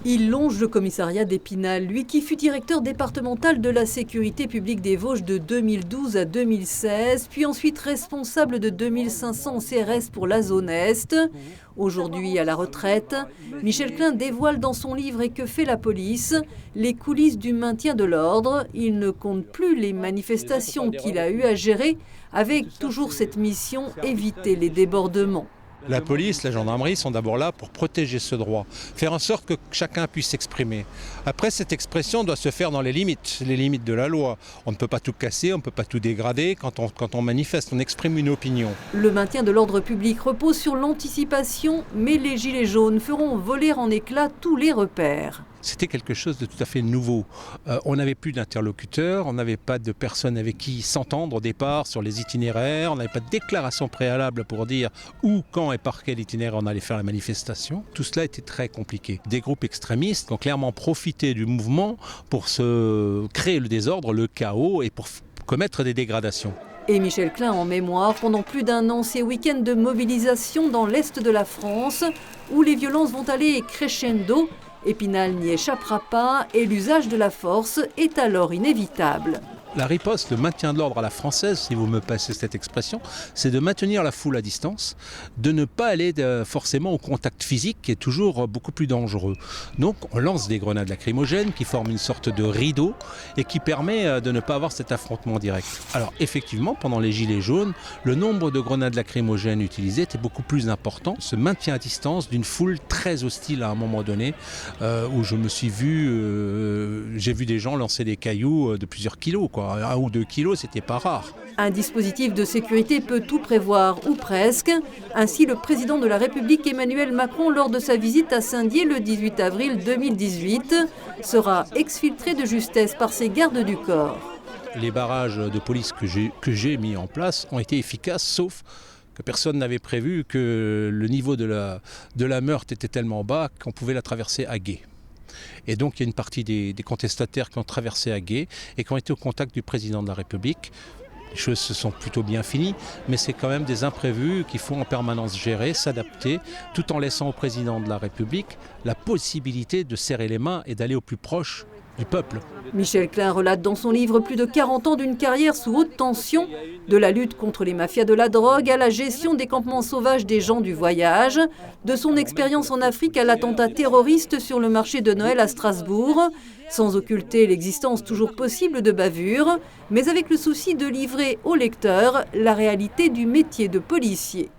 Il longe le commissariat d'Épinal, lui qui fut directeur départemental de la sécurité publique des Vosges de 2012 à 2016, puis ensuite responsable de 2500 CRS pour la zone Est. Aujourd'hui à la retraite, Michel Klein dévoile dans son livre « Et que fait la police ?» les coulisses du maintien de l'ordre. Il ne compte plus les manifestations qu'il a eu à gérer, avec toujours cette mission, éviter les débordements. La police, la gendarmerie sont d'abord là pour protéger ce droit, faire en sorte que chacun puisse s'exprimer. Après, cette expression doit se faire dans les limites de la loi. On ne peut pas tout casser, on ne peut pas tout dégrader. Quand on manifeste, on exprime une opinion. Le maintien de l'ordre public repose sur l'anticipation, mais les gilets jaunes feront voler en éclats tous les repères. C'était quelque chose de tout à fait nouveau. On n'avait plus d'interlocuteurs, on n'avait pas de personnes avec qui s'entendre au départ sur les itinéraires, on n'avait pas de déclaration préalable pour dire où, quand et par quel itinéraire on allait faire la manifestation. Tout cela était très compliqué. Des groupes extrémistes ont clairement profité du mouvement pour se créer le désordre, le chaos et pour commettre des dégradations. Et Michel Klein en mémoire, pendant plus d'un an, ces week-ends de mobilisation dans l'Est de la France, où les violences vont aller crescendo. Épinal n'y échappera pas et l'usage de la force est alors inévitable. La riposte, le maintien de l'ordre à la française, si vous me passez cette expression, c'est de maintenir la foule à distance, de ne pas aller forcément au contact physique qui est toujours beaucoup plus dangereux. Donc on lance des grenades lacrymogènes qui forment une sorte de rideau et qui permet de ne pas avoir cet affrontement direct. Alors effectivement, pendant les gilets jaunes, le nombre de grenades lacrymogènes utilisées était beaucoup plus important. Ce maintien à distance d'une foule très hostile à un moment donné, où je me suis vu, j'ai vu des gens lancer des cailloux de plusieurs kilos, quoi. 1 ou 2 kilos, c'était pas rare. Un dispositif de sécurité peut tout prévoir, ou presque. Ainsi, le président de la République, Emmanuel Macron, lors de sa visite à Saint-Dié le 18 avril 2018, sera exfiltré de justesse par ses gardes du corps. Les barrages de police que j'ai mis en place ont été efficaces, sauf que personne n'avait prévu que le niveau de la Meurthe était tellement bas qu'on pouvait la traverser à gué. Et donc il y a une partie des contestataires qui ont traversé à gué et qui ont été au contact du président de la République. Les choses se sont plutôt bien finies, mais c'est quand même des imprévus qu'il faut en permanence gérer, s'adapter, tout en laissant au président de la République la possibilité de serrer les mains et d'aller au plus proche du peuple. Michel Klein relate dans son livre plus de 40 ans d'une carrière sous haute tension, de la lutte contre les mafias de la drogue à la gestion des campements sauvages des gens du voyage, de son expérience en Afrique à l'attentat terroriste sur le marché de Noël à Strasbourg, sans occulter l'existence toujours possible de bavures, mais avec le souci de livrer au lecteur la réalité du métier de policier.